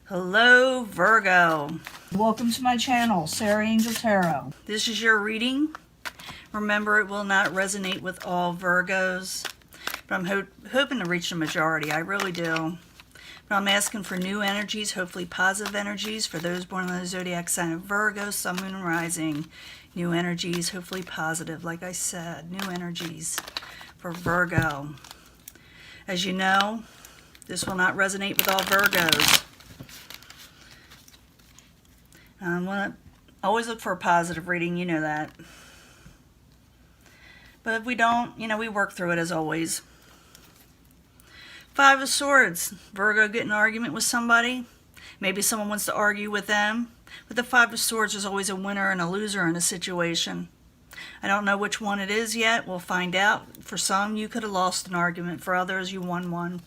Hello, Virgo. Welcome to my channel, Sarah Angel Tarot. This is your reading. Remember, it will not resonate with all Virgos, but I'm hoping to reach the majority. I really do. But I'm asking for new energies, hopefully positive energies, for those born in the zodiac sign of Virgo, Sun, Moon, and Rising. New energies, hopefully positive, like I said. New energies for Virgo. As you know, this will not resonate with all Virgos. I always look for a positive reading, you know that. But if we don't, we work through it as always. Five of Swords. Virgo get in an argument with somebody. Maybe someone wants to argue with them. With the Five of Swords, there's always a winner and a loser in a situation. I don't know which one it is yet. We'll find out. For some, you could have lost an argument. For others, you won one.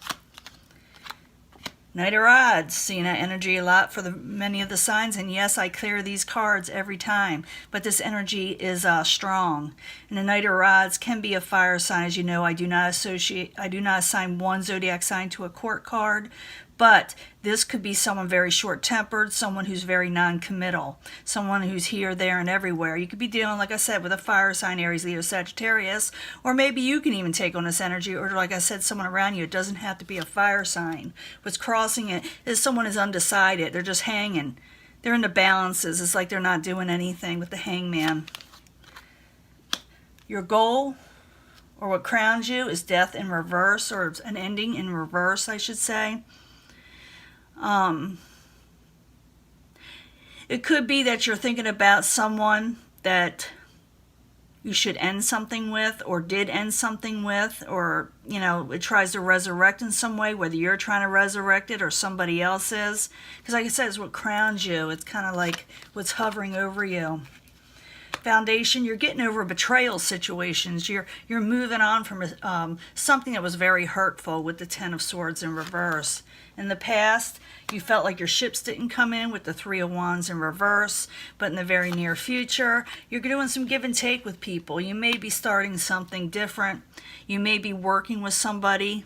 Knight of Rods, seeing that energy a lot for many of the signs, and yes, I clear these cards every time, but this energy is strong. And the Knight of Rods can be a fire sign. As you know, I do not assign one zodiac sign to a court card, but this could be someone very short-tempered, someone who's very non-committal, someone who's here, there, and everywhere. You could be dealing, like I said, with a fire sign, Aries, Leo, Sagittarius, or maybe you can even take on this energy, or like I said, someone around you. It doesn't have to be a fire sign. What's crossing it is someone is undecided. They're just hanging. They're in the balances. It's like they're not doing anything with the Hangman. Your goal, or what crowns you, is death in reverse, or an ending in reverse, I should say. It could be that you're thinking about someone that you should end something with, or did end something with, or, it tries to resurrect in some way, whether you're trying to resurrect it or somebody else is. Because like I said, it's what crowns you. It's kind of like what's hovering over you. Foundation, you're getting over betrayal situations. You're moving on from something that was very hurtful with the Ten of Swords in reverse. In the past, you felt like your ships didn't come in with the Three of Wands in reverse, but in the very near future, you're doing some give and take with people. You may be starting something different. You may be working with somebody.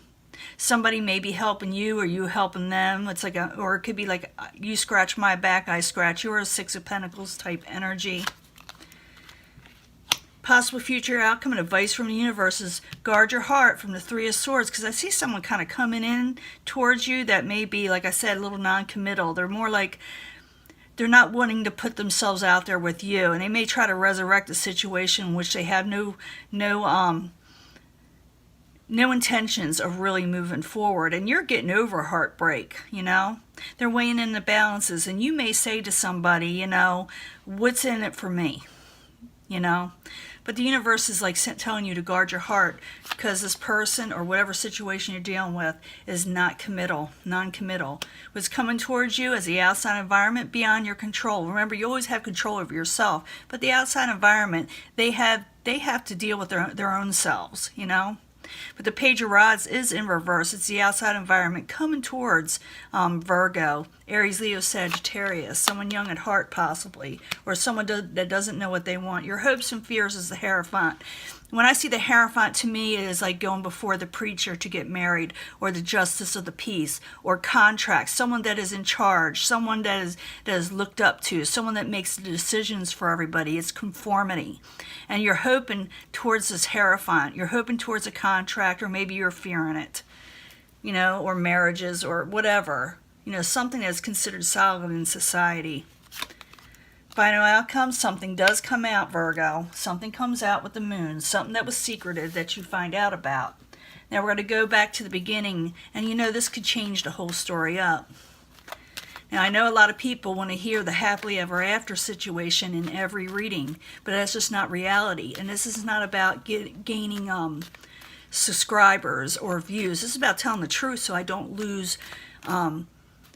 Somebody may be helping you, or you helping them. It's like or it could be like you scratch my back, I scratch yours. Six of Pentacles type energy. Possible future outcome and advice from the universe is guard your heart from the Three of Swords, because I see someone kind of coming in towards you that may be, like I said, a little non-committal. They're more like they're not wanting to put themselves out there with you, and they may try to resurrect a situation in which they have no intentions of really moving forward, and you're getting over heartbreak. They're weighing in the balances, and you may say to somebody, what's in it for me? But the universe is like telling you to guard your heart, because this person or whatever situation you're dealing with is not committal, non-committal. What's coming towards you as the outside environment beyond your control. Remember, you always have control over yourself, but the outside environment, they have to deal with their own selves, But the Page of Rods is in reverse. It's the outside environment coming towards Virgo, Aries, Leo, Sagittarius, someone young at heart possibly, or someone that doesn't know what they want. Your hopes and fears is the Hierophant. When I see the Hierophant, to me, it is like going before the preacher to get married, or the justice of the peace, or contracts, someone that is in charge, someone that is looked up to, someone that makes the decisions for everybody. It's conformity. And you're hoping towards this Hierophant. You're hoping towards a contract, or maybe you're fearing it, or marriages, or whatever. Something that's considered solid in society. Final outcome, something does come out, Virgo. Something comes out with the moon. Something that was secretive that you find out about. Now we're going to go back to the beginning, and this could change the whole story up. Now I know a lot of people want to hear the happily ever after situation in every reading, but that's just not reality. And this is not about gaining subscribers or views. This is about telling the truth so I don't lose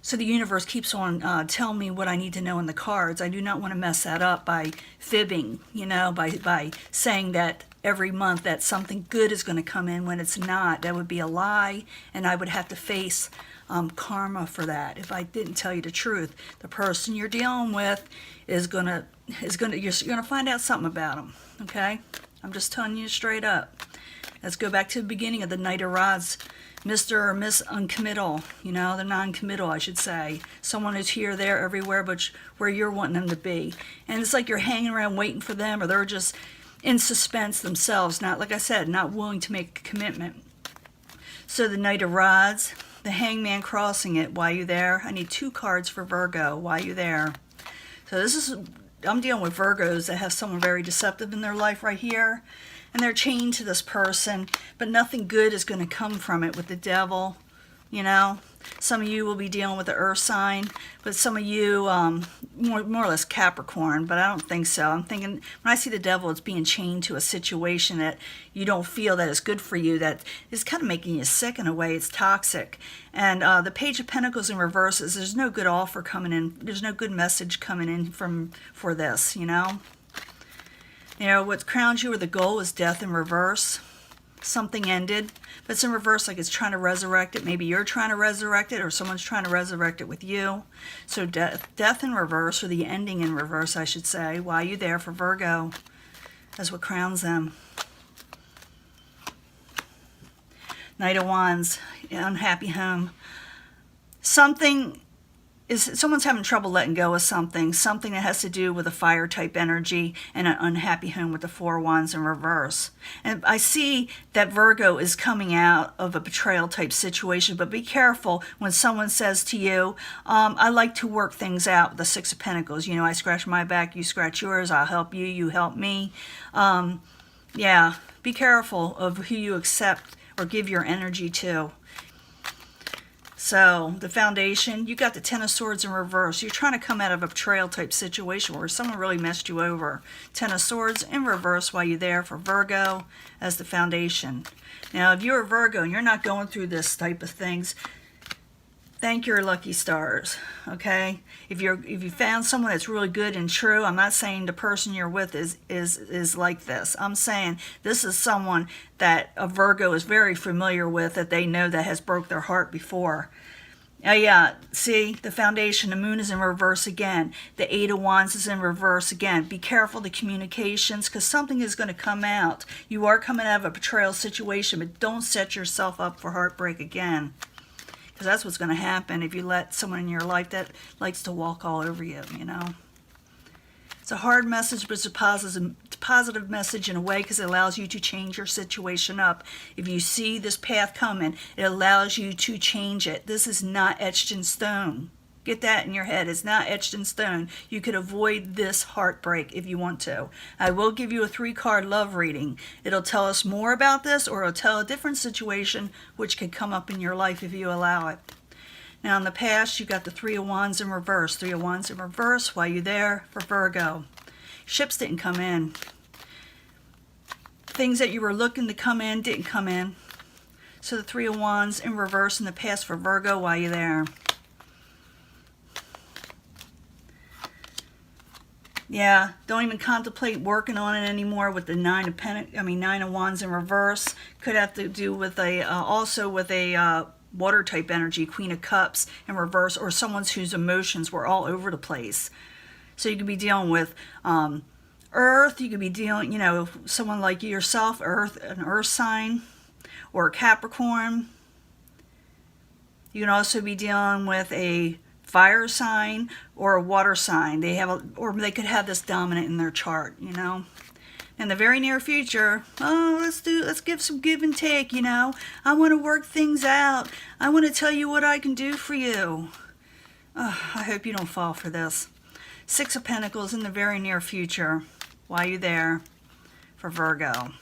so the universe keeps on telling me what I need to know in the cards. I do not want to mess that up by fibbing, by saying that every month that something good is going to come in when it's not. That would be a lie, and I would have to face karma for that if I didn't tell you the truth. The person you're dealing with you're gonna find out something about them. Okay, I'm just telling you straight up. Let's go back to the beginning of the Knight of Rods Mr. or Miss Uncommittal, you know, they're non-committal, I should say. Someone who's here, there, everywhere, but where you're wanting them to be. And it's like you're hanging around waiting for them, or they're just in suspense themselves, not, like I said, not willing to make a commitment. So the Knight of Rods, the Hangman crossing it, why you there? I need 2 cards for Virgo, why you there? So this is, I'm dealing with Virgos that have someone very deceptive in their life right here. And they're chained to this person, but nothing good is going to come from it with the Devil, you know. Some of you will be dealing with the Earth sign, but some of you, more or less Capricorn, but I don't think so. I'm thinking, when I see the Devil, it's being chained to a situation that you don't feel that is good for you, that is kind of making you sick in a way. It's toxic. And the Page of Pentacles in reverse is there's no good offer coming in. There's no good message coming in for this, you know. You know, what crowns you or the goal is death in reverse. Something ended, but it's in reverse, like it's trying to resurrect it. Maybe you're trying to resurrect it, or someone's trying to resurrect it with you. So death in reverse, or the ending in reverse, I should say. Why are you there for Virgo? That's what crowns them. Knight of Wands, unhappy home. Someone's having trouble letting go of something that has to do with a fire type energy, and an unhappy home with the 4 of Wands in reverse. And I see that Virgo is coming out of a betrayal type situation, but be careful when someone says to you, I like to work things out with the 6 of Pentacles. You know, I scratch my back, you scratch yours, I'll help you, you help me. Yeah, be careful of who you accept or give your energy to. So, the Foundation, you got the 10 of Swords in reverse. You're trying to come out of a betrayal type situation where someone really messed you over. 10 of Swords in reverse while you're there for Virgo as the Foundation. Now, if you're a Virgo and you're not going through this type of things, thank your lucky stars, okay? If you found someone that's really good and true, I'm not saying the person you're with is like this. I'm saying this is someone that a Virgo is very familiar with, that they know that has broke their heart before. Oh yeah, see, the Foundation, the Moon is in reverse again. The 8 of Wands is in reverse again. Be careful the communications, because something is going to come out. You are coming out of a betrayal situation, but don't set yourself up for heartbreak again. Because that's what's going to happen if you let someone in your life that likes to walk all over you, you know. It's a hard message, but it's a positive message in a way, because it allows you to change your situation up. If you see this path coming, it allows you to change it. This is not etched in stone. Get that in your head. It's not etched in stone. You could avoid this heartbreak if you want to. I will give you a 3-card love reading. It'll tell us more about this, or it'll tell a different situation which could come up in your life if you allow it. Now, in the past, you got the 3 of Wands in reverse. 3 of Wands in reverse while you're there for Virgo. Ships didn't come in. Things that you were looking to come in didn't come in. So the 3 of Wands in reverse in the past for Virgo while you're there. Yeah, don't even contemplate working on it anymore with the 9 of Wands in reverse. Could have to do with also with a water type energy, Queen of Cups in reverse, or someone's whose emotions were all over the place. So you could be dealing with Earth. You could be dealing, you know, someone like yourself, an Earth sign, or a Capricorn. You can also be dealing with a fire sign or a water sign. Or they could have this dominant in their chart, you know. In the very near future, let's give some give and take, you know. I want to work things out. I want to tell you what I can do for you. I hope you don't fall for this. 6 of Pentacles in the very near future. Why are you there for Virgo?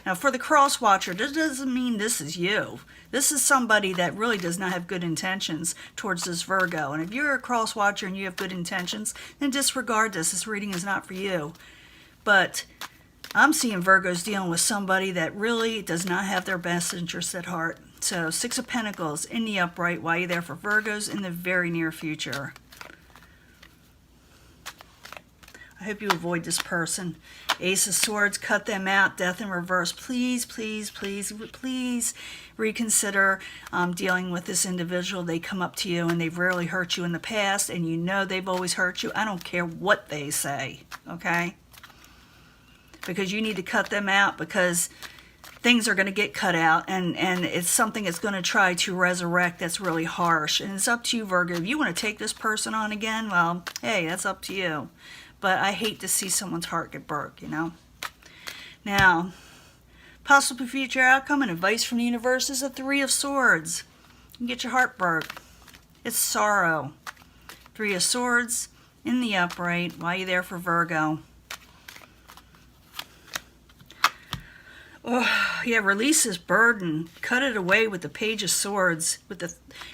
Now, for the cross watcher, this doesn't mean this is you. This is somebody that really does not have good intentions towards this Virgo. And if you're a cross watcher and you have good intentions, then disregard this. This reading is not for you. But I'm seeing Virgos dealing with somebody that really does not have their best interests at heart. So 6 of Pentacles in the upright. Why are you there for Virgos in the very near future? I hope you avoid this person. Ace of Swords, cut them out. Death in reverse. Please, please, please, please reconsider dealing with this individual. They come up to you and they've rarely hurt you in the past, and you know they've always hurt you. I don't care what they say, okay? Because you need to cut them out, because things are going to get cut out, and it's something that's going to try to resurrect that's really harsh. And it's up to you, Virgo. If you want to take this person on again, well, hey, that's up to you. But I hate to see someone's heart get broke, you know. Now, possible future outcome and advice from the universe is the Three of Swords. You can get your heart broke. It's sorrow. Three of Swords in the upright. Why are you there for Virgo? Oh, yeah, release this burden. Cut it away with the Page of Swords.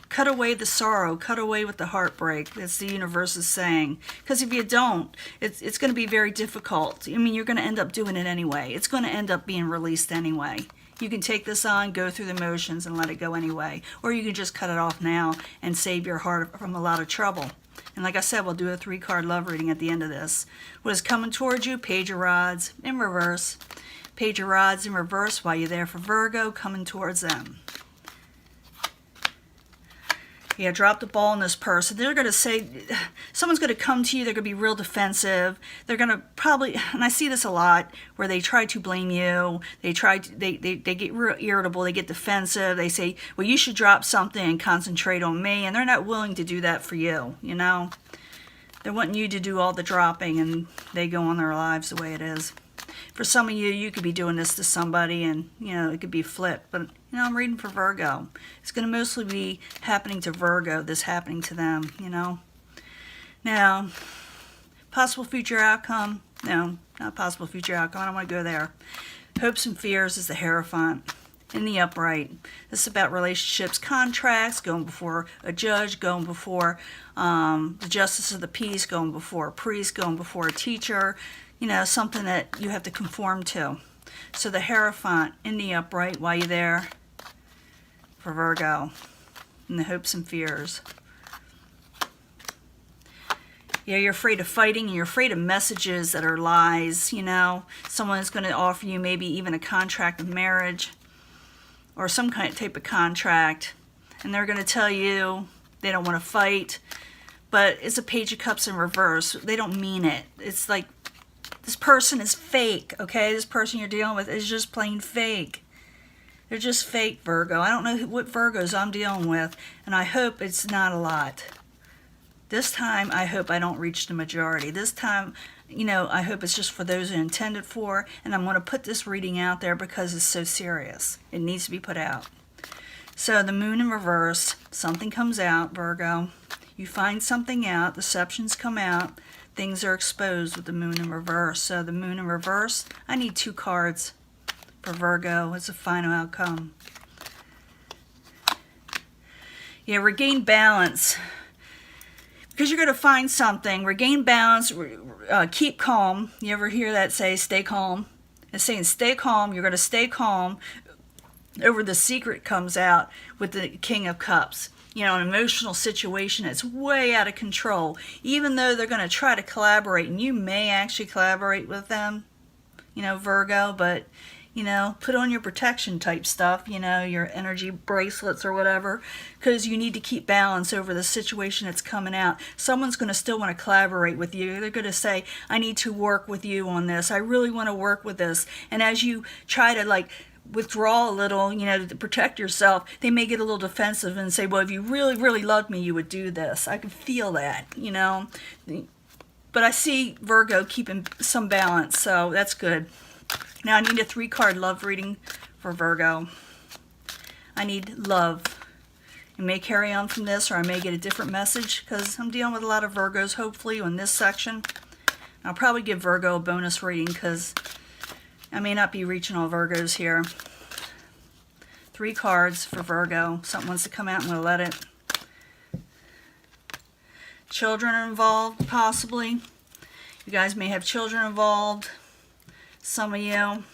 Cut away the sorrow. Cut away with the heartbreak. That's the universe is saying. Because if you don't, it's going to be very difficult. I mean, you're going to end up doing it anyway. It's going to end up being released anyway. You can take this on, go through the motions, and let it go anyway. Or you can just cut it off now and save your heart from a lot of trouble. And like I said, we'll do a 3-card love reading at the end of this. What is coming towards you? Page of Rods in reverse. Page of Rods in reverse. While you're there for Virgo, coming towards them. Yeah, drop the ball on this person. They're going to say, someone's going to come to you. They're going to be real defensive. They're going to probably, and I see this a lot, where they try to blame you. They get real irritable. They get defensive. They say, well, you should drop something and concentrate on me. And they're not willing to do that for you, you know. They're wanting you to do all the dropping, and they go on their lives the way it is. For some of you, you could be doing this to somebody, and, you know, it could be flipped. But, you know, I'm reading for Virgo. It's going to mostly be happening to Virgo, this happening to them, you know. Now, possible future outcome. No, not possible future outcome. I don't want to go there. Hopes and fears is the Hierophant in the upright. This is about relationships, contracts, going before a judge, going before the justice of the peace, going before a priest, going before a teacher. You know, something that you have to conform to. So the Hierophant in the upright, while you're there for Virgo, and the hopes and fears. Yeah, you're afraid of fighting, and you're afraid of messages that are lies, you know. Someone is going to offer you maybe even a contract of marriage or some kind of type of contract, and they're going to tell you they don't want to fight, but it's a Page of Cups in reverse. They don't mean it. It's like, this person is fake, okay? This person you're dealing with is just plain fake. They're just fake, Virgo. I don't know what Virgos I'm dealing with, and I hope it's not a lot. This time, I hope I don't reach the majority. This time, you know, I hope it's just for those who are intended for, and I'm going to put this reading out there because it's so serious. It needs to be put out. So the Moon in reverse, something comes out, Virgo. You find something out, deceptions come out. Things are exposed with the Moon in reverse. So the Moon in reverse, I need 2 cards for Virgo as a final outcome. Yeah, regain balance. Because you're going to find something. Regain balance, keep calm. You ever hear that say, stay calm? It's saying stay calm. You're going to stay calm. Over the Secret comes out with the King of Cups. You know, an emotional situation that's way out of control. Even though they're going to try to collaborate, and you may actually collaborate with them, you know, Virgo, but, you know, put on your protection type stuff, you know, your energy bracelets or whatever, because you need to keep balance over the situation that's coming out. Someone's going to still want to collaborate with you. They're going to say, I need to work with you on this. I really want to work with this. And as you try to, like, withdraw a little, you know, to protect yourself, they may get a little defensive and say, well, if you really, really loved me, you would do this. I can feel that, you know. But I see Virgo keeping some balance, so that's good. Now I need a 3-card love reading for Virgo. I need love. It may carry on from this, or I may get a different message, because I'm dealing with a lot of Virgos, hopefully, in this section. I'll probably give Virgo a bonus reading, because I may not be reaching all Virgos here. 3 cards for Virgo. Something wants to come out, I'm going to let it. Children are involved, possibly. You guys may have children involved. Some of you.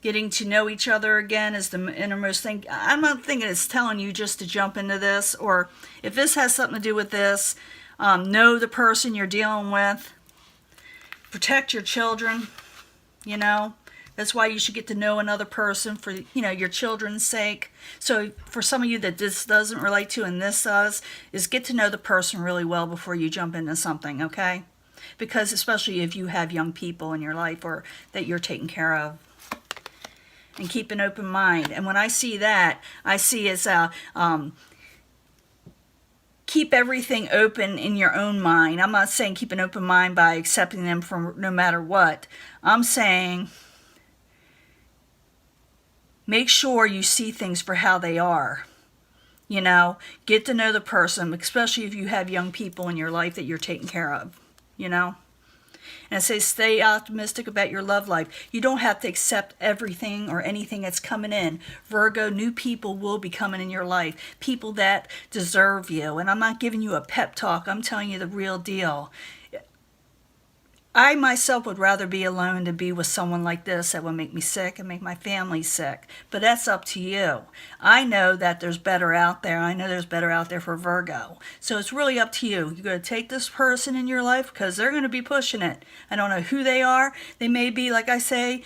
Getting to know each other again is the innermost thing. I'm not thinking it's telling you just to jump into this, or if this has something to do with this, know the person you're dealing with. Protect your children, you know. That's why you should get to know another person for, you know, your children's sake. So for some of you that this doesn't relate to and this does, is get to know the person really well before you jump into something, okay? Because especially if you have young people in your life or that you're taking care of. and keep an open mind. And when I see that, I see it's keep everything open in your own mind. I'm not saying keep an open mind by accepting them from no matter what. I'm saying make sure you see things for how they are. You know, get to know the person, especially if you have young people in your life that you're taking care of, you know. And I say stay optimistic about your love life. You don't have to accept everything or anything that's coming in. Virgo, new people will be coming in your life. People that deserve you. And I'm not giving you a pep talk. I'm telling you the real deal. I myself would rather be alone than be with someone like this that would make me sick and make my family sick. But that's up to you. I know that there's better out there. I know there's better out there for Virgo. So it's really up to you. You're going to take this person in your life because they're going to be pushing it. I don't know who they are. They may be, like I say,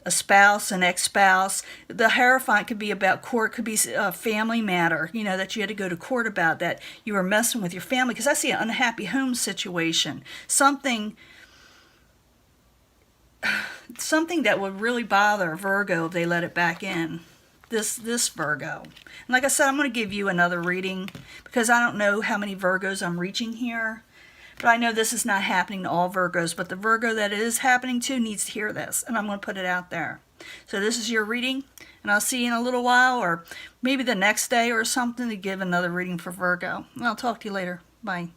a spouse, an ex-spouse. The Hierophant could be about court, could be a family matter, you know, that you had to go to court about, that you were messing with your family. Because I see an unhappy home situation. Something that would really bother Virgo if they let it back in. This Virgo. And like I said, I'm going to give you another reading because I don't know how many Virgos I'm reaching here. But I know this is not happening to all Virgos, but the Virgo that it is happening to needs to hear this, and I'm going to put it out there. So this is your reading, and I'll see you in a little while, or maybe the next day or something, to give another reading for Virgo. And I'll talk to you later. Bye.